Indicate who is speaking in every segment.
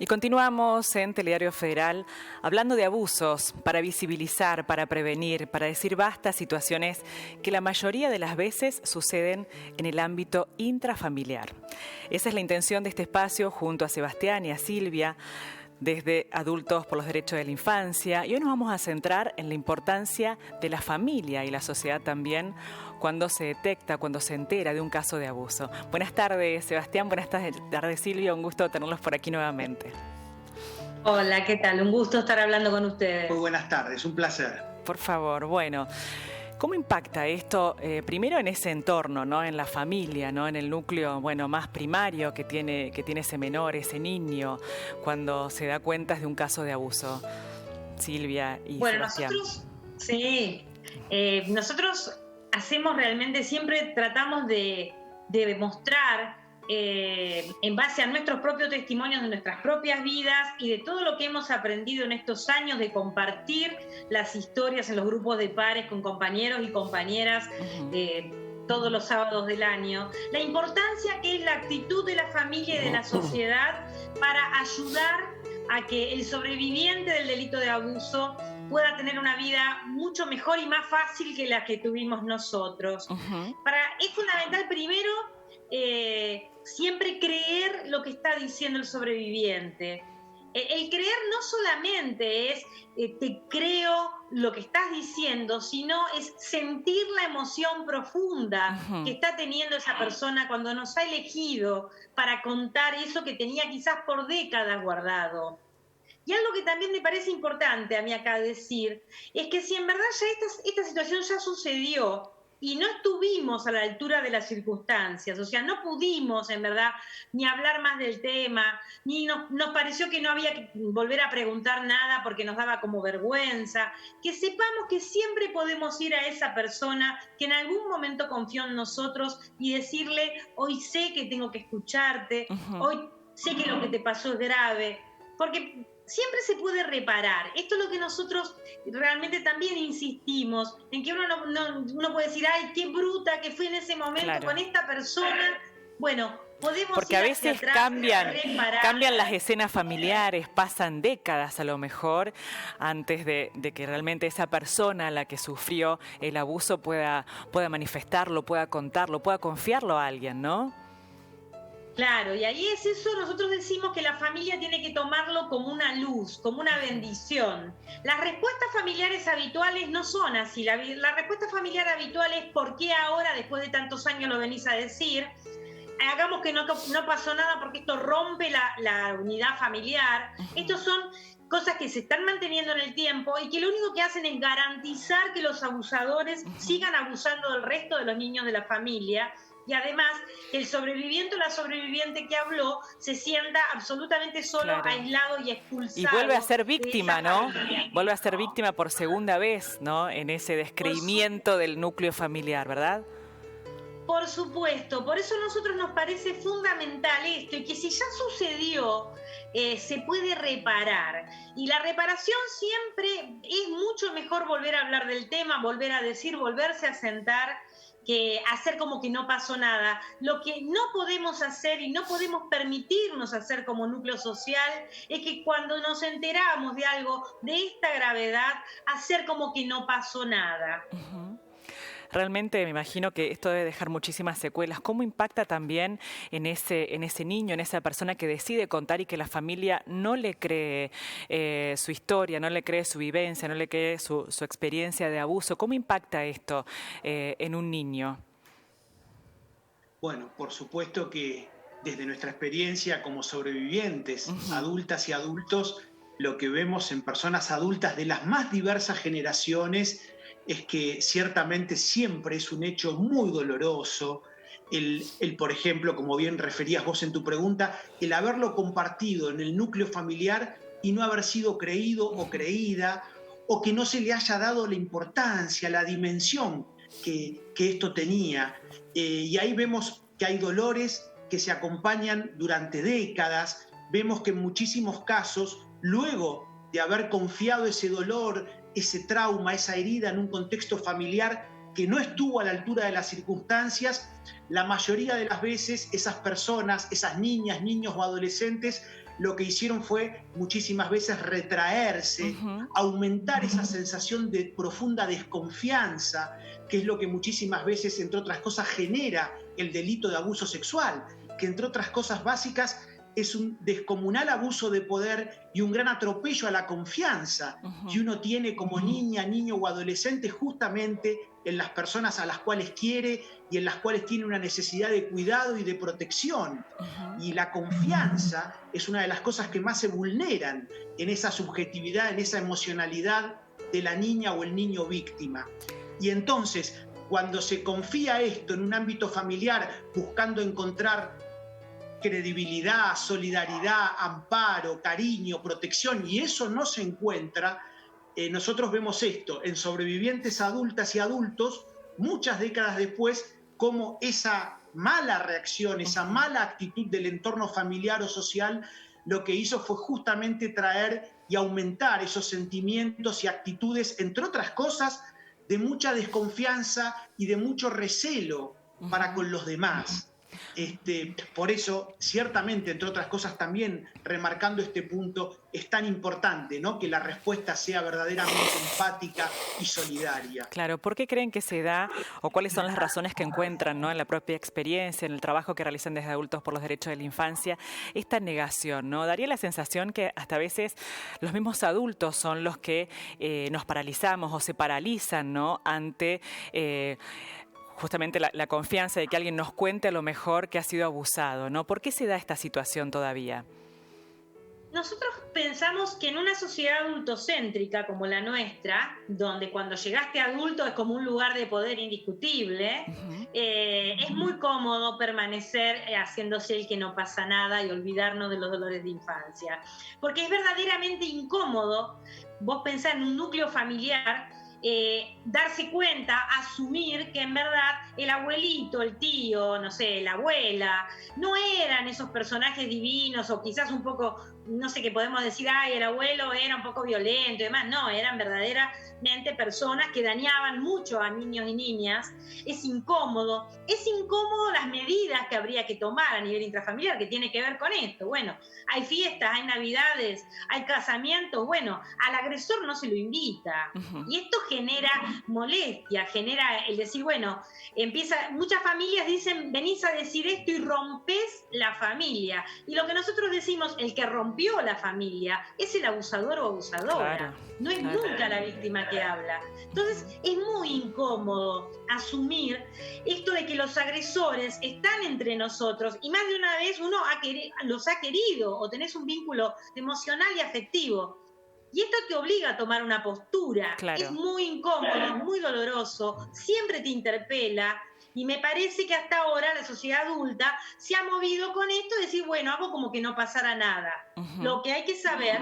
Speaker 1: Y continuamos en Telediario Federal hablando de abusos para visibilizar, para prevenir, para decir basta a situaciones que la mayoría de las veces suceden en el ámbito intrafamiliar. Esa es la intención de este espacio junto a Sebastián y a Silvia, desde Adultos por los Derechos de la Infancia. Y hoy nos vamos a centrar en la importancia de la familia y la sociedad también cuando se detecta, cuando se entera de un caso de abuso. Buenas tardes, Sebastián. Buenas tardes, Silvia. Un gusto tenerlos por aquí nuevamente.
Speaker 2: Hola, ¿qué tal? Un gusto estar hablando con ustedes.
Speaker 3: Muy buenas tardes, un placer.
Speaker 1: Por favor, bueno, ¿cómo impacta esto primero en ese entorno, ¿no? En la familia, ¿no? En el núcleo, bueno, más primario que tiene ese menor, ese niño, cuando se da cuenta de un caso de abuso? Silvia y Sebastián.
Speaker 2: Nosotros hacemos realmente, siempre tratamos de demostrar en base a nuestros propios testimonios de nuestras propias vidas y de todo lo que hemos aprendido en estos años de compartir las historias en los grupos de pares con compañeros y compañeras todos los sábados del año, la importancia que es la actitud de la familia y de la sociedad para ayudar a que el sobreviviente del delito de abuso pueda tener una vida mucho mejor y más fácil que la que tuvimos nosotros. Es fundamental primero siempre creer lo que está diciendo el sobreviviente. El creer no solamente es te creo lo que estás diciendo, sino es sentir la emoción profunda que está teniendo esa persona cuando nos ha elegido para contar eso que tenía quizás por décadas guardado. Y algo que también me parece importante a mí acá decir es que si en verdad ya esta situación ya sucedió y no estuvimos a la altura de las circunstancias, o sea, no pudimos en verdad ni hablar más del tema, ni nos pareció que no había que volver a preguntar nada porque nos daba como vergüenza, que sepamos que siempre podemos ir a esa persona que en algún momento confió en nosotros y decirle, hoy sé que tengo que escucharte, hoy sé que lo que te pasó es grave, porque siempre se puede reparar. Esto es lo que nosotros realmente también insistimos, en que uno puede decir, ay, qué bruta que fui en ese momento con esta persona. Bueno, podemos
Speaker 1: porque
Speaker 2: ir
Speaker 1: a veces
Speaker 2: hacia atrás,
Speaker 1: cambian las escenas familiares, pasan décadas a lo mejor, antes de que realmente esa persona a la que sufrió el abuso pueda manifestarlo, pueda contarlo, pueda confiarlo a alguien, ¿no?
Speaker 2: Claro, y ahí es eso, nosotros decimos que la familia tiene que tomarlo como una luz, como una bendición. Las respuestas familiares habituales no son así. La respuesta familiar habitual es ¿por qué ahora, después de tantos años, lo venís a decir? Hagamos que no pasó nada porque esto rompe la unidad familiar. Estos son cosas que se están manteniendo en el tiempo y que lo único que hacen es garantizar que los abusadores sigan abusando del resto de los niños de la familia. Y además, el sobreviviente o la sobreviviente que habló se sienta absolutamente solo, aislado y expulsado.
Speaker 1: Y vuelve a ser víctima, ¿no? Vuelve a ser víctima por segunda vez, ¿no? En ese descreimiento del núcleo familiar, ¿verdad?
Speaker 2: Por supuesto. Por eso a nosotros nos parece fundamental esto y que si ya sucedió, se puede reparar. Y la reparación siempre es mucho mejor volver a hablar del tema, volver a decir, volverse a sentar, que hacer como que no pasó nada. Lo que no podemos hacer y no podemos permitirnos hacer como núcleo social es que cuando nos enteramos de algo de esta gravedad, hacer como que no pasó nada.
Speaker 1: Realmente me imagino que esto debe dejar muchísimas secuelas. ¿Cómo impacta también en ese niño, en esa persona que decide contar y que la familia no le cree su historia, no le cree su vivencia, no le cree su experiencia de abuso? ¿Cómo impacta esto en un niño?
Speaker 3: Bueno, por supuesto que desde nuestra experiencia como sobrevivientes, adultas y adultos, lo que vemos en personas adultas de las más diversas generaciones es que ciertamente siempre es un hecho muy doloroso por ejemplo, como bien referías vos en tu pregunta, el haberlo compartido en el núcleo familiar y no haber sido creído o creída, o que no se le haya dado la importancia, la dimensión que esto tenía. Y ahí vemos que hay dolores que se acompañan durante décadas. Vemos que en muchísimos casos, luego de haber confiado ese dolor, ese trauma, esa herida en un contexto familiar, que no estuvo a la altura de las circunstancias, la mayoría de las veces esas personas, esas niñas, niños o adolescentes, lo que hicieron fue muchísimas veces retraerse, aumentar esa sensación de profunda desconfianza, que es lo que muchísimas veces, entre otras cosas, genera el delito de abuso sexual, que entre otras cosas básicas es un descomunal abuso de poder y un gran atropello a la confianza que uno tiene como niña, niño o adolescente justamente en las personas a las cuales quiere y en las cuales tiene una necesidad de cuidado y de protección. Y la confianza es una de las cosas que más se vulneran en esa subjetividad, en esa emocionalidad de la niña o el niño víctima. Y entonces, cuando se confía esto en un ámbito familiar, buscando encontrar credibilidad, solidaridad, amparo, cariño, protección, y eso no se encuentra, nosotros vemos esto en sobrevivientes adultas y adultos, muchas décadas después, como esa mala reacción, esa mala actitud del entorno familiar o social, lo que hizo fue justamente traer y aumentar esos sentimientos y actitudes, entre otras cosas, de mucha desconfianza y de mucho recelo para con los demás. Por eso, ciertamente, entre otras cosas también, remarcando este punto, es tan importante, ¿no?, que la respuesta sea verdaderamente empática y solidaria.
Speaker 1: Claro, ¿por qué creen que se da o cuáles son las razones que encuentran, ¿no?, en la propia experiencia, en el trabajo que realizan desde Adultos por los Derechos de la Infancia, esta negación, ¿no? Daría la sensación que hasta a veces los mismos adultos son los que nos paralizamos o se paralizan, ¿no?, ante justamente la confianza de que alguien nos cuente a lo mejor que ha sido abusado, ¿no? ¿Por qué se da esta situación todavía?
Speaker 2: Nosotros pensamos que en una sociedad adultocéntrica como la nuestra, donde cuando llegaste adulto es como un lugar de poder indiscutible, es muy cómodo permanecer haciéndose el que no pasa nada y olvidarnos de los dolores de infancia. Porque es verdaderamente incómodo, vos pensás en un núcleo familiar, darse cuenta, asumir que en verdad el abuelito, el tío, no sé, la abuela, no eran esos personajes divinos o quizás un poco, no sé, qué podemos decir, ay, el abuelo era un poco violento y demás. No, eran verdaderamente personas que dañaban mucho a niños y niñas. Es incómodo las medidas que habría que tomar a nivel intrafamiliar, que tiene que ver con esto. Bueno, hay fiestas, hay navidades, hay casamientos, bueno, al agresor no se lo invita. Y esto genera molestia, genera el decir, bueno, muchas familias dicen, venís a decir esto y rompes la familia. Y lo que nosotros decimos, el que rompió la familia es el abusador o abusadora. Claro, no es nunca la víctima que habla. Entonces es muy incómodo asumir esto de que los agresores están entre nosotros y más de una vez uno los ha querido o tenés un vínculo emocional y afectivo. Y esto te obliga a tomar una postura. Claro. Es muy incómodo, muy doloroso, siempre te interpela. Y me parece que hasta ahora la sociedad adulta se ha movido con esto de decir, bueno, hago como que no pasara nada. Lo que hay que saber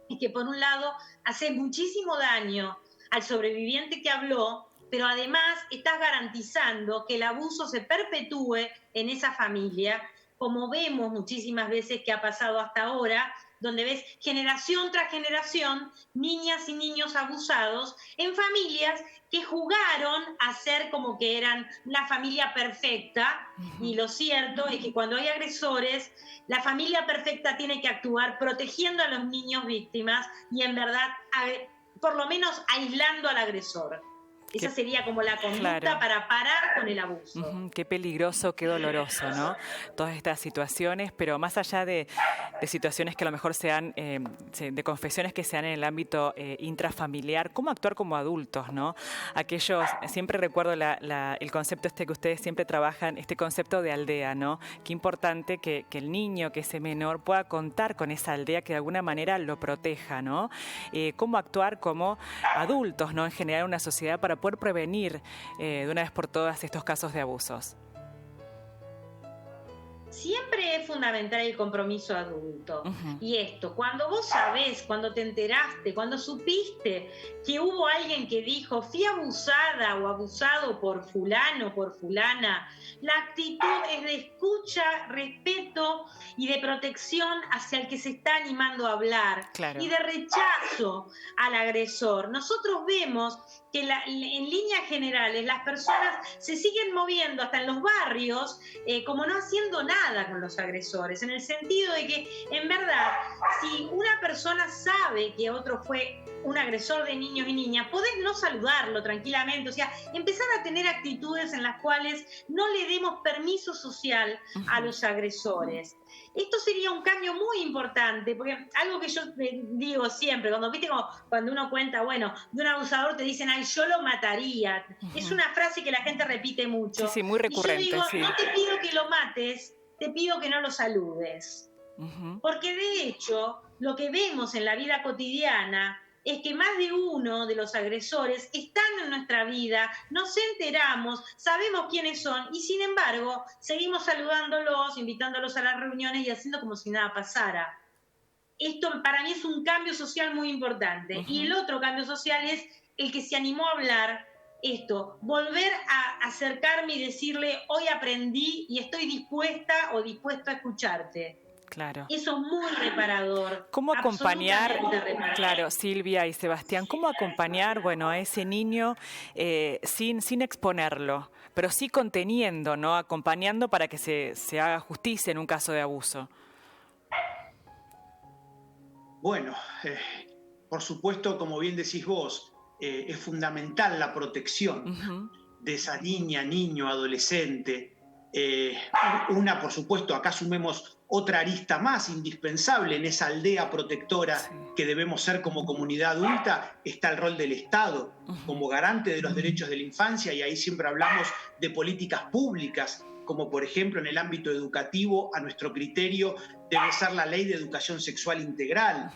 Speaker 2: es que, por un lado, hace muchísimo daño al sobreviviente que habló, pero además estás garantizando que el abuso se perpetúe en esa familia, como vemos muchísimas veces que ha pasado hasta ahora, donde ves generación tras generación niñas y niños abusados en familias que jugaron a ser como que eran la familia perfecta. Y lo cierto es que cuando hay agresores, la familia perfecta tiene que actuar protegiendo a los niños víctimas y en verdad, por lo menos aislando al agresor. Esa sería como la conducta para parar con el abuso.
Speaker 1: Qué peligroso, qué doloroso, ¿no? Todas estas situaciones, pero más allá de situaciones que a lo mejor sean, de confesiones que sean en el ámbito intrafamiliar, ¿cómo actuar como adultos, no? Siempre recuerdo el concepto que ustedes siempre trabajan, este concepto de aldea, ¿no? Qué importante que el niño, que ese menor, pueda contar con esa aldea que de alguna manera lo proteja, ¿no? Cómo actuar como adultos, ¿no? En generar una sociedad para poder prevenir de una vez por todas estos casos de abusos.
Speaker 2: Siempre es fundamental el compromiso adulto. Y esto, cuando vos sabés, cuando te enteraste, cuando supiste que hubo alguien que dijo, fui abusada o abusado por fulano, por fulana, la actitud es de escucha, respeto y de protección hacia el que se está animando a hablar. Claro. Y de rechazo al agresor. Nosotros vemos que que en líneas generales las personas se siguen moviendo hasta en los barrios como no haciendo nada con los agresores, en el sentido de que, en verdad, si una persona sabe que otro fue un agresor de niños y niñas, podés no saludarlo tranquilamente, o sea, empezar a tener actitudes en las cuales no le demos permiso social a los agresores. Esto sería un cambio muy importante, porque algo que yo digo siempre, cuando uno cuenta, bueno, de un abusador te dicen, ay, yo lo mataría. Es una frase que la gente repite mucho.
Speaker 1: Sí, muy recurrente.
Speaker 2: Y yo digo, no te pido que lo mates, te pido que no lo saludes. Porque de hecho, lo que vemos en la vida cotidiana es que más de uno de los agresores están en nuestra vida, nos enteramos, sabemos quiénes son y sin embargo seguimos saludándolos, invitándolos a las reuniones y haciendo como si nada pasara. Esto para mí es un cambio social muy importante. Y el otro cambio social es el que se animó a hablar esto, volver a acercarme y decirle, hoy aprendí y estoy dispuesta o dispuesto a escucharte.
Speaker 1: Claro.
Speaker 2: Eso es muy reparador.
Speaker 1: ¿Cómo acompañar, claro, Silvia y Sebastián, cómo acompañar, bueno, a ese niño sin exponerlo, pero sí conteniendo, ¿no? Acompañando para que se haga justicia en un caso de abuso?
Speaker 3: Bueno, por supuesto, como bien decís vos, es fundamental la protección de esa niña, niño, adolescente. Por supuesto, acá sumemos otra arista más indispensable en esa aldea protectora que debemos ser como comunidad adulta, está el rol del Estado como garante de los derechos de la infancia, y ahí siempre hablamos de políticas públicas, como por ejemplo en el ámbito educativo, a nuestro criterio, debe ser la Ley de Educación Sexual Integral.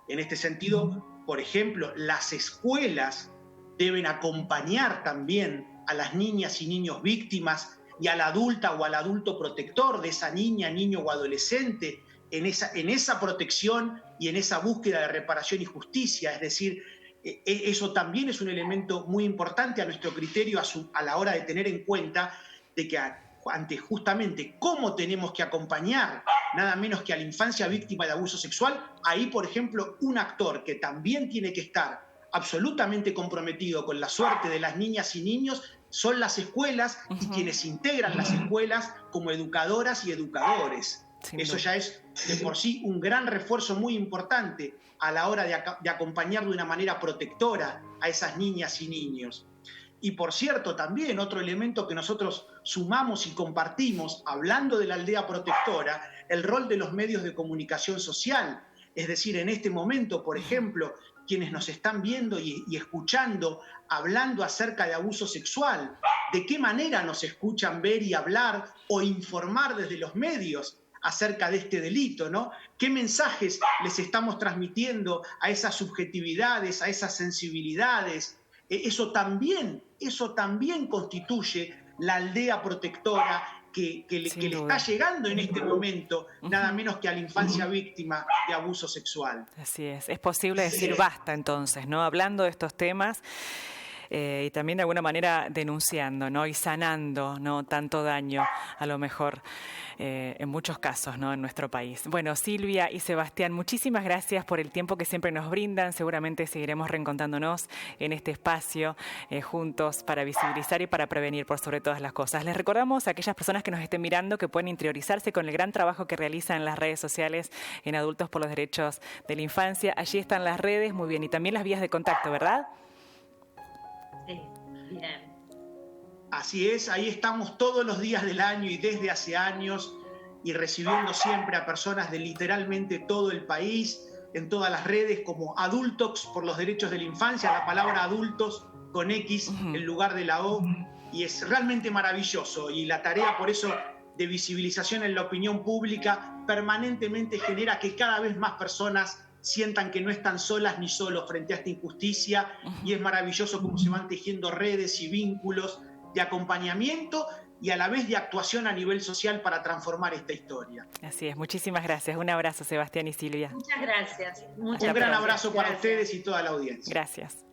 Speaker 3: En este sentido, por ejemplo, las escuelas deben acompañar también a las niñas y niños víctimas y a la adulta o al adulto protector de esa niña, niño o adolescente en esa protección y en esa búsqueda de reparación y justicia. Es decir, eso también es un elemento muy importante a nuestro criterio a la hora de tener en cuenta de que ante justamente cómo tenemos que acompañar nada menos que a la infancia víctima de abuso sexual. Ahí, por ejemplo, un actor que también tiene que estar absolutamente comprometido con la suerte de las niñas y niños son las escuelas y quienes integran las escuelas como educadoras y educadores. Eso ya es de por sí un gran refuerzo muy importante a la hora de acompañar de una manera protectora a esas niñas y niños. Y por cierto, también otro elemento que nosotros sumamos y compartimos, hablando de la aldea protectora, el rol de los medios de comunicación social. Es decir, en este momento, por ejemplo, quienes nos están viendo y escuchando, hablando acerca de abuso sexual, de qué manera nos escuchan ver y hablar o informar desde los medios acerca de este delito, ¿no? ¿Qué mensajes les estamos transmitiendo a esas subjetividades, a esas sensibilidades? Eso también constituye la aldea protectora que le está llegando en este momento, nada menos que a la infancia víctima de abuso sexual.
Speaker 1: Así es posible decir basta entonces, ¿no? Hablando de estos temas y también de alguna manera denunciando, ¿no? Y sanando, ¿no? Tanto daño a lo mejor en muchos casos, ¿no? En nuestro país. Bueno, Silvia y Sebastián, muchísimas gracias por el tiempo que siempre nos brindan. Seguramente seguiremos reencontrándonos en este espacio juntos para visibilizar y para prevenir por sobre todas las cosas. Les recordamos a aquellas personas que nos estén mirando que pueden interiorizarse con el gran trabajo que realizan en las redes sociales en Adultos por los Derechos de la Infancia. Allí están las redes, muy bien, y también las vías de contacto, ¿verdad?
Speaker 2: Sí, bien.
Speaker 3: Así es, ahí estamos todos los días del año y desde hace años y recibiendo siempre a personas de literalmente todo el país en todas las redes como Adultos por los Derechos de la Infancia, la palabra adultos con X en lugar de la O, y es realmente maravilloso, y la tarea por eso de visibilización en la opinión pública permanentemente genera que cada vez más personas sientan que no están solas ni solos frente a esta injusticia, y es maravilloso cómo se van tejiendo redes y vínculos de acompañamiento y a la vez de actuación a nivel social para transformar esta historia.
Speaker 1: Así es, muchísimas gracias. Un abrazo, Sebastián y Silvia.
Speaker 2: Muchas gracias.
Speaker 3: Un gran abrazo para ustedes y toda la audiencia.
Speaker 1: Gracias.